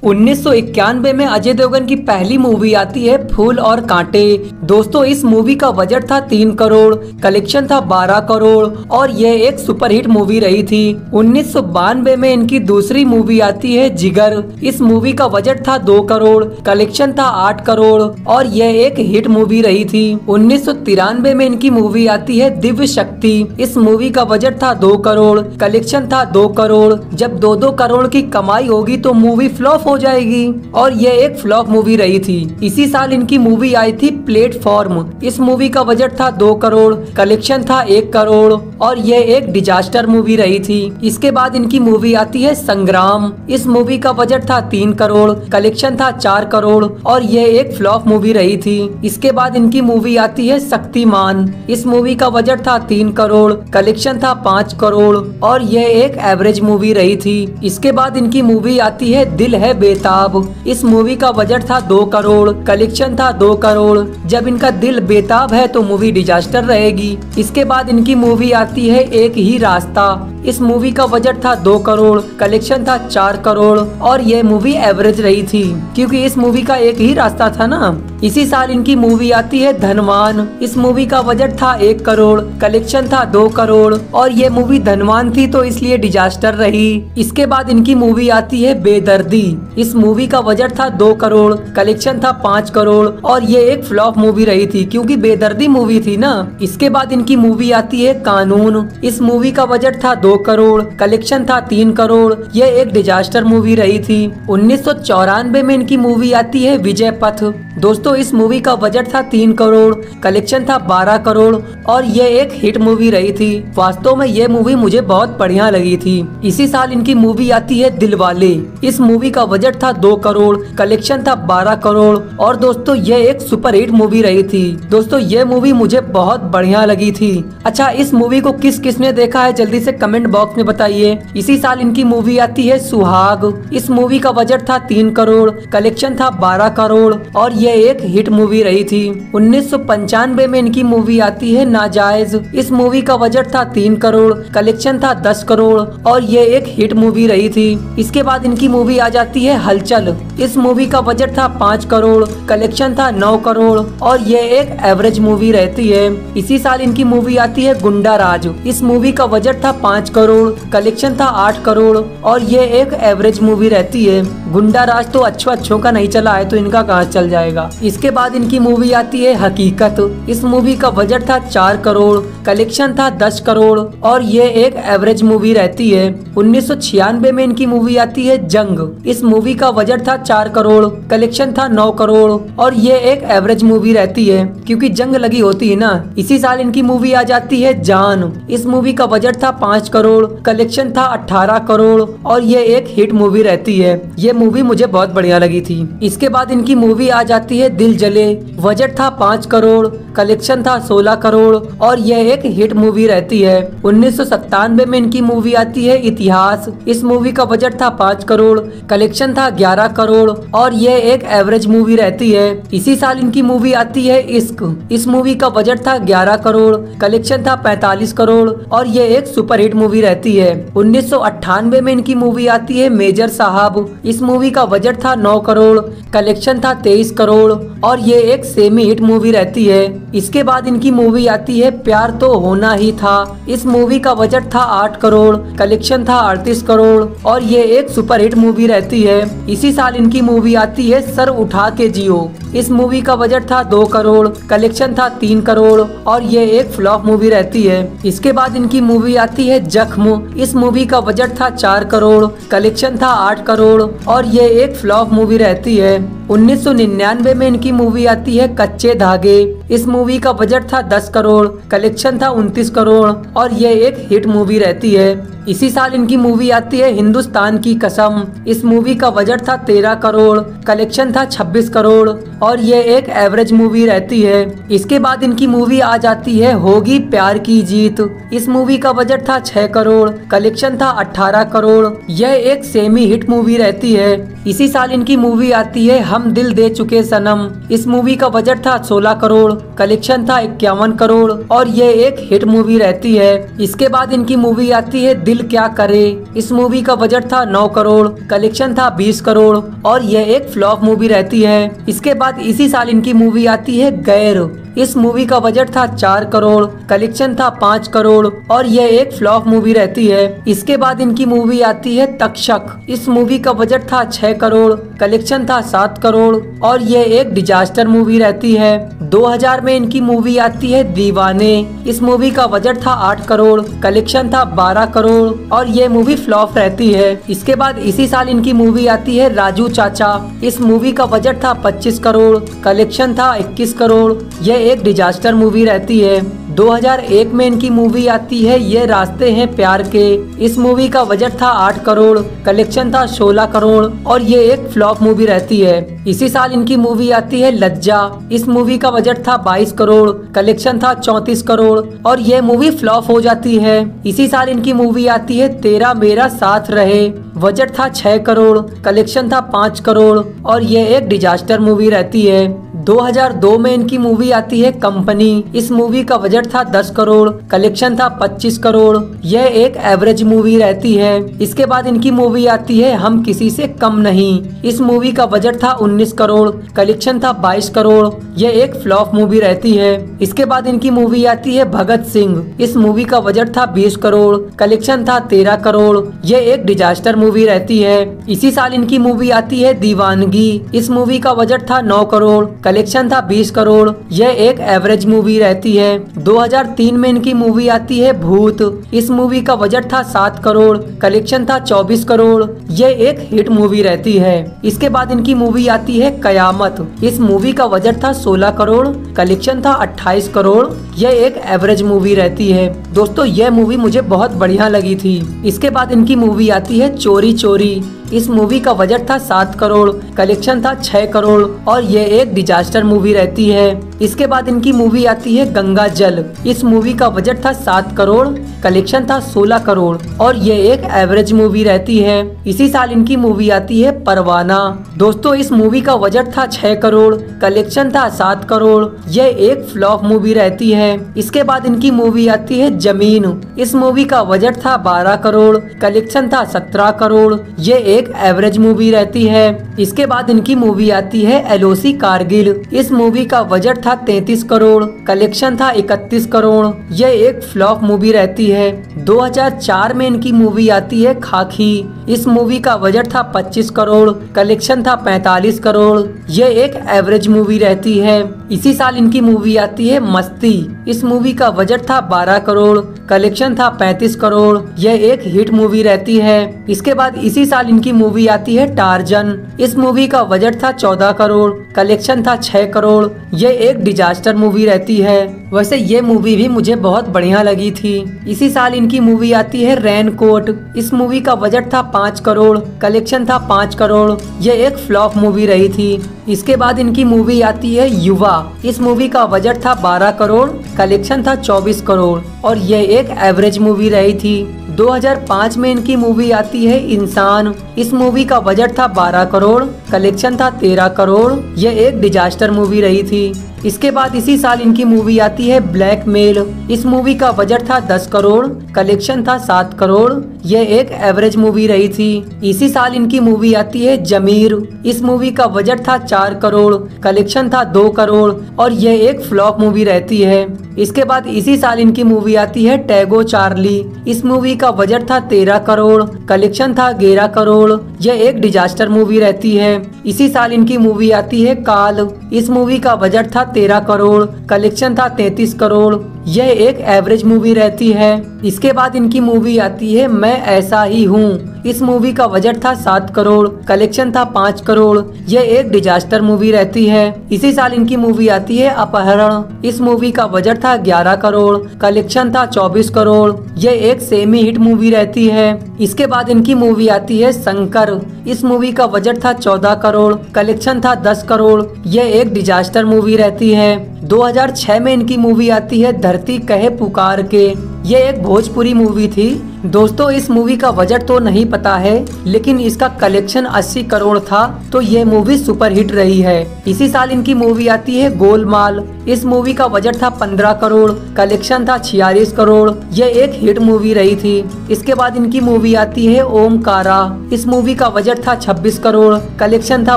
1991 में अजय देवगन की पहली मूवी आती है फूल और कांटे। दोस्तों इस मूवी का बजट था 3 करोड़, कलेक्शन था 12 करोड़ और यह एक सुपरहिट मूवी रही थी। 1992 में इनकी दूसरी मूवी आती है जिगर। इस मूवी का बजट था 2 करोड़, कलेक्शन था 8 करोड़ और यह एक हिट मूवी रही थी। 1993 में इनकी मूवी आती है दिव्य शक्ति। इस मूवी का बजट था 2 करोड़, कलेक्शन था 2 करोड़। जब 2-2 करोड़ की कमाई होगी तो मूवी फ्लॉप हो जाएगी और यह एक फ्लॉप मूवी रही थी। इसी साल इनकी मूवी आई थी प्लेटफॉर्म। इस मूवी का बजट था 2 करोड़, कलेक्शन था 1 करोड़ और यह एक डिजास्टर मूवी रही थी। इसके बाद इनकी मूवी आती है संग्राम। इस मूवी का बजट था 3 करोड़, कलेक्शन था 4 करोड़ और यह एक फ्लॉप मूवी रही थी। इसके बाद इनकी मूवी आती है शक्तिमान। इस मूवी का बजट था 3 करोड़, कलेक्शन था 5 करोड़ और यह एक एवरेज मूवी रही थी। इसके बाद इनकी मूवी आती है दिल है बेताब। इस मूवी का बजट था 2 करोड़, कलेक्शन था 2 करोड़। जब इनका दिल बेताब है तो मूवी डिजास्टर रहेगी। इसके बाद इनकी मूवी आती है एक ही रास्ता। इस मूवी का बजट था 2 करोड़, कलेक्शन था 4 करोड़ और ये मूवी एवरेज रही थी क्योंकि इस मूवी का एक ही रास्ता था ना। इसी साल इनकी मूवी आती है धनवान। इस मूवी का बजट था 1 करोड़, कलेक्शन था 2 करोड़ और ये मूवी धनवान थी तो इसलिए डिजास्टर रही। इसके बाद इनकी मूवी आती है बेदर्दी। इस मूवी का बजट था 2 करोड़, कलेक्शन था 5 करोड़ और ये एक फ्लॉप मूवी रही थी क्योंकि बेदर्दी मूवी थी ना। इसके बाद इनकी मूवी आती है कानून। इस मूवी का बजट था 2 करोड़, कलेक्शन था 3 करोड़। ये एक डिजास्टर मूवी रही थी। 1994 में इनकी मूवी आती है विजय पथ। दोस्तों इस मूवी का बजट था 3 करोड़, कलेक्शन था 12 करोड़ और ये एक हिट मूवी रही थी। वास्तव में ये मूवी मुझे बहुत बढ़िया लगी थी। इसी साल इनकी मूवी आती है दिलवाले। इस मूवी का बजट था 2 करोड़, कलेक्शन था 12 करोड़ और दोस्तों ये एक सुपर हिट मूवी रही थी। दोस्तों ये मूवी मुझे बहुत बढ़िया लगी थी। अच्छा इस मूवी को किस किसने देखा है जल्दी से कमेंट बॉक्स में बताइए। इसी साल इनकी मूवी आती है सुहाग। इस मूवी का बजट था 3 करोड़, कलेक्शन था 12 करोड़ और ये एक हिट मूवी रही थी। 1995 में इनकी मूवी आती है नाजायज। इस मूवी का बजट था 3 करोड़, कलेक्शन था 10 करोड़ और ये एक हिट मूवी रही थी। इसके बाद इनकी मूवी आ जाती है हलचल। इस मूवी का बजट था 5 करोड़, कलेक्शन था 9 करोड़ और ये एक एवरेज मूवी रहती है। इसी साल इनकी मूवी आती है गुंडा राज। इस मूवी का बजट था 5 करोड़, कलेक्शन था 8 करोड़ और ये एक एवरेज मूवी रहती है। गुंडा राज तो अच्छों का नहीं चला है तो इनका कहाँ चल जाएगा। इसके बाद इनकी मूवी आती है हकीकत। इस मूवी का बजट था 4 करोड़, कलेक्शन था 10 करोड़ और ये एक एवरेज मूवी रहती है। 1996 में इनकी मूवी आती है जंग। इस मूवी का बजट था 4 करोड़, कलेक्शन था 9 करोड़ और ये एक एवरेज मूवी रहती है क्योंकि जंग लगी होती है ना। इसी साल इनकी मूवी आ जाती है जान। इस मूवी का बजट था 5 करोड़, कलेक्शन था 18 करोड़ और ये एक हिट मूवी रहती है। ये मूवी मुझे बहुत बढ़िया लगी थी। इसके बाद इनकी मूवी आ जाती है दिल जले। बजट था 5 करोड़, कलेक्शन था 16 करोड़ और यह एक हिट मूवी रहती है। 1997 में इनकी मूवी आती है इतिहास। इस मूवी का बजट था 5 करोड़, कलेक्शन था 11 करोड़ और यह एक एवरेज मूवी रहती है। इसी साल इनकी मूवी आती है इश्क। इस मूवी का बजट था 11 करोड़, कलेक्शन था 45 करोड़ और यह एक सुपरहिट मूवी रहती है। 1998 में इनकी मूवी आती है मेजर साहब। इस मूवी का बजट था 9 करोड़, कलेक्शन था 23 करोड़ और ये एक सेमी हिट मूवी रहती है। इसके बाद इनकी मूवी आती है प्यार तो होना ही था। इस मूवी का बजट था 8 करोड़, कलेक्शन था 38 करोड़ और ये एक सुपर हिट मूवी रहती है। इसी साल इनकी मूवी आती है सर उठा के जियो। इस मूवी का बजट था 2 करोड़, कलेक्शन था 3 करोड़ और ये एक फ्लॉप मूवी रहती है। इसके बाद इनकी मूवी आती है जख्म। इस मूवी का बजट था 4 करोड़, कलेक्शन था 8 करोड़ और ये एक फ्लॉप मूवी रहती है। 1999 में इनकी मूवी आती है कच्चे धागे। इस मूवी का बजट था 10 करोड़, कलेक्शन था 29 करोड़ और ये एक हिट मूवी रहती है। इसी साल इनकी मूवी आती है हिंदुस्तान की कसम। इस मूवी का बजट था 13 करोड़, कलेक्शन था 26 करोड़ और ये एक एवरेज मूवी रहती है। इसके बाद इनकी मूवी आ जाती है होगी प्यार की जीत। इस मूवी का बजट था 6 करोड़, कलेक्शन था 18 करोड़। यह एक सेमी हिट मूवी रहती है। इसी साल इनकी मूवी आती है हम दिल दे चुके सनम। इस मूवी का बजट था 16 करोड़, कलेक्शन था 51 करोड़ और ये एक हिट मूवी रहती है। इसके बाद इनकी मूवी आती है दिल दिल क्या करे। इस मूवी का बजट था 9 करोड़, कलेक्शन था 20 करोड़ और यह एक फ्लॉप मूवी रहती है। इसके बाद इसी साल इनकी मूवी आती है गैर। इस मूवी का बजट था 4 करोड़, कलेक्शन था 5 करोड़ और यह एक फ्लॉप मूवी रहती है। इसके बाद इनकी मूवी आती है तक्षक। इस मूवी का बजट था 6 करोड़, कलेक्शन था 7 करोड़ और यह एक डिजास्टर मूवी रहती है। 2000 में इनकी मूवी आती है दीवाने। इस मूवी का बजट था 8 करोड़, कलेक्शन था 12 करोड़ और ये मूवी फ्लॉप रहती है। इसके बाद इसी साल इनकी मूवी आती है राजू चाचा। इस मूवी का बजट था 25 करोड़, कलेक्शन था 21 करोड़। यह एक डिजास्टर मूवी रहती है। 2001 में इनकी मूवी आती है ये रास्ते हैं प्यार के। इस मूवी का बजट था 8 करोड़, कलेक्शन था 16 करोड़ और ये एक फ्लॉप मूवी रहती है। इसी साल इनकी मूवी आती है लज्जा। इस मूवी का बजट था 22 करोड़, कलेक्शन था 34 करोड़ और ये मूवी फ्लॉप हो जाती है। इसी साल इनकी मूवी आती है तेरा मेरा साथ रहे। बजट था 6 करोड़, कलेक्शन था 5 करोड़ और ये एक डिजास्टर मूवी रहती है। 2002 में इनकी मूवी आती है कंपनी। इस मूवी का बजट था 10 करोड़, कलेक्शन था 25 करोड़। यह एक एवरेज मूवी रहती है। इसके बाद इनकी मूवी आती है हम किसी से कम नहीं। इस मूवी का बजट था 19 करोड़, कलेक्शन था 22 करोड़। यह एक फ्लॉप मूवी रहती है। इसके बाद इनकी मूवी आती है भगत सिंह। इस मूवी का बजट था 20 करोड़, कलेक्शन था 13 करोड़। यह एक डिजास्टर मूवी रहती है। इसी साल इनकी मूवी आती है दीवानगी। इस मूवी का बजट था 9 करोड़, कलेक्शन था 20 करोड़। यह एक एवरेज मूवी रहती है। 2003 में इनकी मूवी आती है भूत। इस मूवी का बजट था 7 करोड़, कलेक्शन था 24 करोड़। यह एक हिट मूवी रहती है। इसके बाद इनकी मूवी आती है कयामत। इस मूवी का बजट था 16 करोड़, कलेक्शन था 28 करोड़। यह एक एवरेज मूवी रहती है। दोस्तों यह मूवी मुझे बहुत बढ़िया लगी थी। इसके बाद इनकी मूवी आती है चोरी चोरी। इस मूवी का बजट था 7 करोड़, कलेक्शन था 6 करोड़ और यह एक डिजास्टर मूवी रहती है। इसके बाद इनकी मूवी आती है गंगा जल। इस मूवी का बजट था 7 करोड़, कलेक्शन था 16 करोड़ और यह एक एवरेज मूवी रहती है। इसी साल इनकी मूवी आती है परवाना। दोस्तों इस मूवी का बजट था 6 करोड़, कलेक्शन था 7 करोड़। यह एक फ्लॉप मूवी रहती है। इसके बाद इनकी मूवी आती है जमीन। इस मूवी का बजट था 12 करोड़, कलेक्शन था 17 करोड़। यह एक एवरेज मूवी रहती है। इसके बाद इनकी मूवी आती है एलओसी कारगिल। इस मूवी का बजट था 33 करोड़, कलेक्शन था 31 करोड़। यह एक फ्लॉप मूवी रहती है। 2004 में इनकी मूवी आती है खाकी। इस मूवी का बजट था 25 करोड़, कलेक्शन था 45 करोड़। यह एक एवरेज मूवी रहती है। इसी साल इनकी मूवी आती है मस्ती। इस मूवी का बजट था 12 करोड़, कलेक्शन था 35 करोड़। यह एक हिट मूवी रहती है। इसके बाद इसी साल इनकी मूवी आती है टार्जन। इस मूवी का बजट था 14 करोड़, कलेक्शन था 6 करोड़। यह एक डिजास्टर मूवी रहती है। वैसे ये मूवी भी मुझे बहुत बढ़िया लगी थी। इसी साल इनकी मूवी आती है रेनकोट। इस मूवी का बजट था 5 करोड़, कलेक्शन था 5 करोड़। यह एक फ्लॉप मूवी रही थी। इसके बाद इनकी मूवी आती है युवा। इस मूवी का बजट था 12 करोड़, कलेक्शन था 24 करोड़ और यह एक एवरेज मूवी रही थी। 2005 में इनकी मूवी आती है इंसान। इस मूवी का बजट था 12 करोड़, कलेक्शन था 13 करोड़। यह एक डिजास्टर मूवी रही थी। इसके बाद इसी साल इनकी मूवी आती है ब्लैकमेल। इस मूवी का बजट था 10 करोड़, कलेक्शन था 7 करोड़। यह एक एवरेज मूवी रही थी। इसी साल इनकी मूवी आती है जमीर। इस मूवी का बजट था 4 करोड़, कलेक्शन था 2 करोड़ और यह एक फ्लॉप मूवी रहती है। इसके बाद इसी साल इनकी मूवी आती है टैगो चार्ली। इस मूवी का बजट था 13 करोड़, कलेक्शन था 11 करोड़। यह एक डिजास्टर मूवी रहती है। इसी साल इनकी मूवी आती है काल। इस मूवी का बजट था 13 करोड़, कलेक्शन था 33 करोड़। यह एक एवरेज मूवी रहती है। इसके बाद इनकी मूवी आती है मैं ऐसा ही हूँ। इस मूवी का बजट था 7 करोड़, कलेक्शन था 5 करोड़। यह एक डिजास्टर मूवी रहती है। इसी साल इनकी मूवी आती है अपहरण। इस मूवी का बजट था 11 करोड़, कलेक्शन था 24 करोड़। यह एक सेमी हिट मूवी रहती है। इसके बाद इनकी मूवी आती है शंकर। इस मूवी का बजट था 14 करोड़, कलेक्शन था 10 करोड़। यह एक डिजास्टर मूवी रहती है। 2006 में इनकी मूवी आती है धरती कहे पुकार के। ये एक भोजपुरी मूवी थी। दोस्तों इस मूवी का बजट तो नहीं पता है, लेकिन इसका कलेक्शन 80 करोड़ था, तो ये मूवी सुपर हिट रही है। इसी साल इनकी मूवी आती है गोलमाल। इस मूवी का बजट था 15 करोड़, कलेक्शन था 46 करोड़। ये एक हिट मूवी रही थी। इसके बाद इनकी मूवी आती है ओमकारा। इस मूवी का बजट था 26 करोड़, कलेक्शन था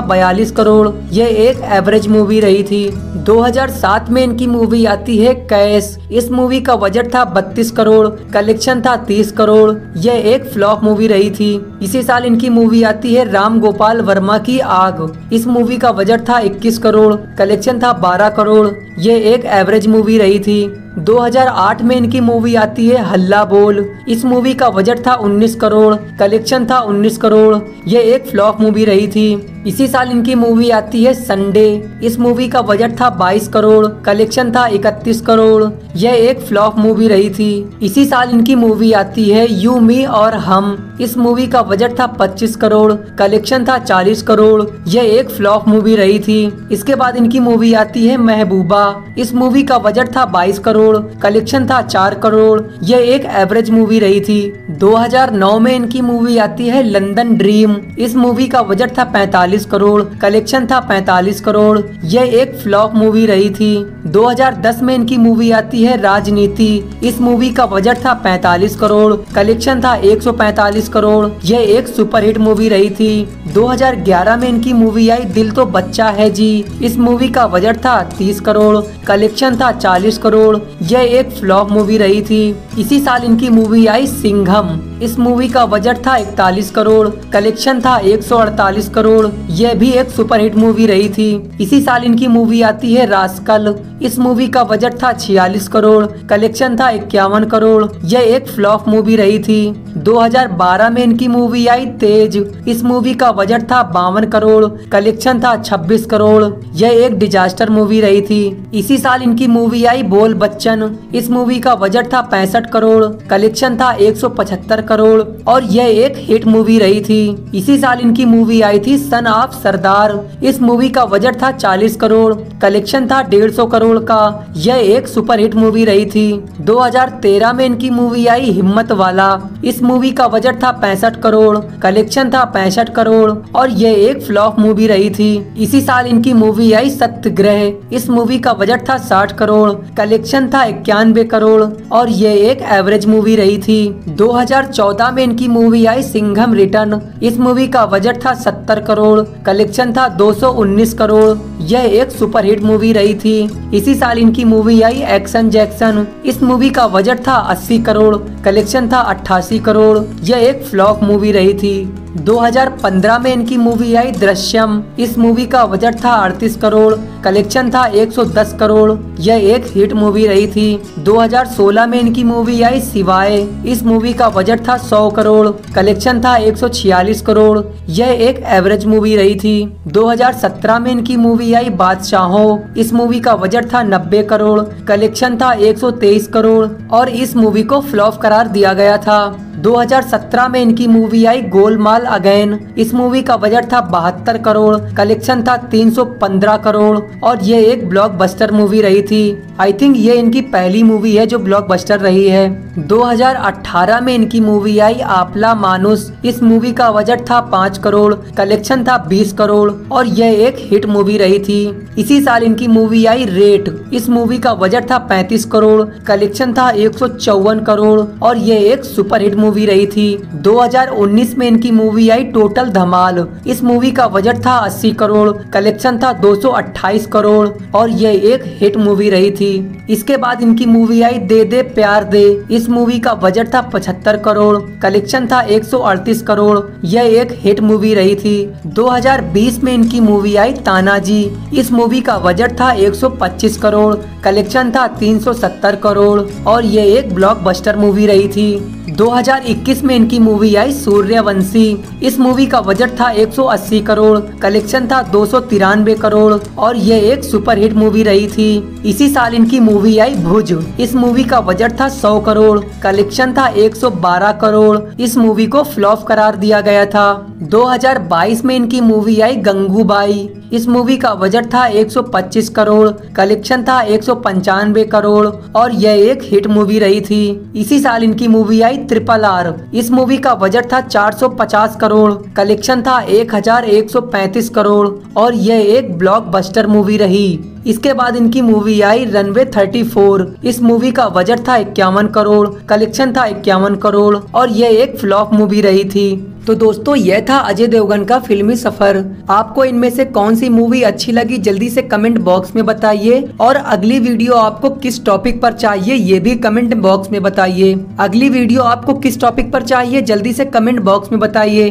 42 करोड़। ये एक एवरेज मूवी रही थी। 2007 में इनकी मूवी आती है कैश। इस मूवी का बजट था 32 करोड़, कलेक्शन था 30 करोड़। ये एक फ्लॉप मूवी रही थी। इसी साल इनकी मूवी आती है राम गोपाल वर्मा की आग। इस मूवी का बजट था 21 करोड़, कलेक्शन था 12 करोड़। ये एक एवरेज मूवी रही थी। 2008 में इनकी मूवी आती है हल्ला बोल। इस मूवी का बजट था 19 करोड़, कलेक्शन था 19 करोड़। ये एक फ्लॉप मूवी रही थी। इसी साल इनकी मूवी आती है संडे। इस मूवी का बजट था 22 करोड़, कलेक्शन था 31 करोड़। यह एक फ्लॉप मूवी रही थी। इसी साल इनकी मूवी आती है यू मी और हम। इस मूवी का बजट था 25 करोड़, कलेक्शन था 40 करोड़। यह एक फ्लॉप मूवी रही थी। इसके बाद इनकी मूवी आती है महबूबा। इस मूवी का बजट था 22 करोड़, कलेक्शन था 4 करोड़। यह एक एवरेज मूवी रही थी। 2009 में इनकी मूवी आती है लंदन ड्रीम। इस मूवी का बजट था 45 करोड़, कलेक्शन था 45 करोड़। यह एक फ्लॉप मूवी रही थी। 2010 में इनकी मूवी आती है राजनीति। इस मूवी का बजट था 45 करोड़, कलेक्शन था 145 करोड़। यह एक सुपरहिट मूवी रही थी। 2011 में इनकी मूवी आई दिल तो बच्चा है जी। इस मूवी का बजट था 30 करोड़, कलेक्शन था 40 करोड़। यह एक फ्लॉप मूवी रही थी। इसी साल इनकी मूवी आई सिंघम। इस मूवी का बजट था 41 करोड़, कलेक्शन था 148 करोड़। यह भी एक सुपरहिट मूवी रही थी। इसी साल इनकी मूवी आती है रास्कल। इस मूवी का बजट था 46 करोड़, कलेक्शन था 51 करोड़। यह एक फ्लॉप मूवी रही थी। 2012 में इनकी मूवी आई तेज। इस मूवी का बजट था 52 करोड़, कलेक्शन था 26 करोड़। यह एक डिजास्टर मूवी रही थी। इसी साल इनकी मूवी आई बोल बच्चन। इस मूवी का बजट था 65 करोड़, कलेक्शन था 175 करोड़ और यह एक हिट मूवी रही थी। इसी साल इनकी मूवी आई थी सन ऑफ सरदार। इस मूवी का बजट था 40 करोड़, कलेक्शन था 150 करोड़ का। यह एक सुपरहिट मूवी रही थी। 2013 में इनकी मूवी आई हिम्मत वाला। इस मूवी का बजट था 65 करोड़, कलेक्शन था 65 करोड़ और यह एक फ्लॉप मूवी रही थी। इसी साल इनकी मूवी आई सत्याग्रह। इस मूवी का बजट था 60 करोड़, कलेक्शन था 91 करोड़ और यह एक एवरेज मूवी रही थी। 2014 में इनकी मूवी आई सिंघम रिटर्न। इस मूवी का बजट था 70 करोड़, कलेक्शन था 219 करोड़। यह एक सुपरहिट मूवी रही थी। इसी साल इनकी मूवी आई एक्शन जैक्सन। इस मूवी का बजट था 80 करोड़, कलेक्शन था 88 करोड़। यह एक फ्लॉप मूवी रही थी। 2015 में इनकी मूवी आई दृश्यम। इस मूवी का बजट था 38 करोड़, कलेक्शन था 110 करोड़। यह एक हिट मूवी रही थी। 2016 में इनकी मूवी आई शिवाय। इस मूवी का बजट था 100 करोड़, कलेक्शन था 146 करोड़। यह एक एवरेज मूवी रही थी। 2017 में इनकी मूवी आई बादशाहों। इस मूवी का बजट था 90 करोड़, कलेक्शन था 123 करोड़ और इस मूवी को फ्लॉप करार दिया गया था। 2017 में इनकी मूवी आई गोलमाल अगेन। इस मूवी का बजट था 72 करोड़, कलेक्शन था 315 करोड़ और ये एक ब्लॉकबस्टर मूवी रही थी। आई थिंक ये इनकी पहली मूवी है जो ब्लॉकबस्टर रही है। 2018 में इनकी मूवी आई आपला मानुस। इस मूवी का बजट था 5 करोड़, कलेक्शन था 20 करोड़ और यह एक हिट मूवी रही थी। इसी साल इनकी मूवी आई रेट। इस मूवी का बजट था 35 करोड़, कलेक्शन था 154 करोड़ और यह एक सुपरहिट मूवी रही थी। 2019 में इनकी मूवी आई टोटल धमाल। इस मूवी का बजट था 80 करोड़, कलेक्शन था 228 करोड़ और यह एक हिट मूवी रही थी। इसके बाद इनकी मूवी आई दे दे प्यार दे। इस मूवी का बजट था 75 करोड़, कलेक्शन था 138 करोड़। यह एक हिट मूवी रही थी। 2020 में इनकी मूवी आई तानाजी। इस मूवी का बजट था 125 करोड़, कलेक्शन था 370 करोड़ और यह एक ब्लॉकबस्टर मूवी रही थी। 2021 में इनकी मूवी आई सूर्यवंशी। इस मूवी का बजट था 180 करोड़, कलेक्शन था 293 करोड़ और ये एक सुपरहिट मूवी रही थी। इसी साल इनकी मूवी आई भुज। इस मूवी का बजट था 100 करोड़, कलेक्शन था 112 करोड़। इस मूवी को फ्लॉप करार दिया गया था। 2022 में इनकी मूवी आई गंगूबाई। इस मूवी का बजट था 125 करोड़, कलेक्शन था 195 करोड़ और यह एक हिट मूवी रही थी। इसी साल इनकी मूवी आई RRR। इस मूवी का बजट था 450 करोड़, कलेक्शन था 1135 करोड़ और यह एक ब्लॉकबस्टर मूवी रही। इसके बाद इनकी मूवी आई रनवे 34। इस मूवी का बजट था 51 करोड़, कलेक्शन था 51 करोड़ और यह एक फ्लॉप मूवी रही थी। तो दोस्तों यह था अजय देवगन का फिल्मी सफर। आपको इनमें से कौन सी मूवी अच्छी लगी जल्दी से कमेंट बॉक्स में बताइए और अगली वीडियो आपको किस टॉपिक पर चाहिए ये भी कमेंट बॉक्स में बताइए। अगली वीडियो आपको किस टॉपिक पर चाहिए जल्दी से कमेंट बॉक्स में बताइए।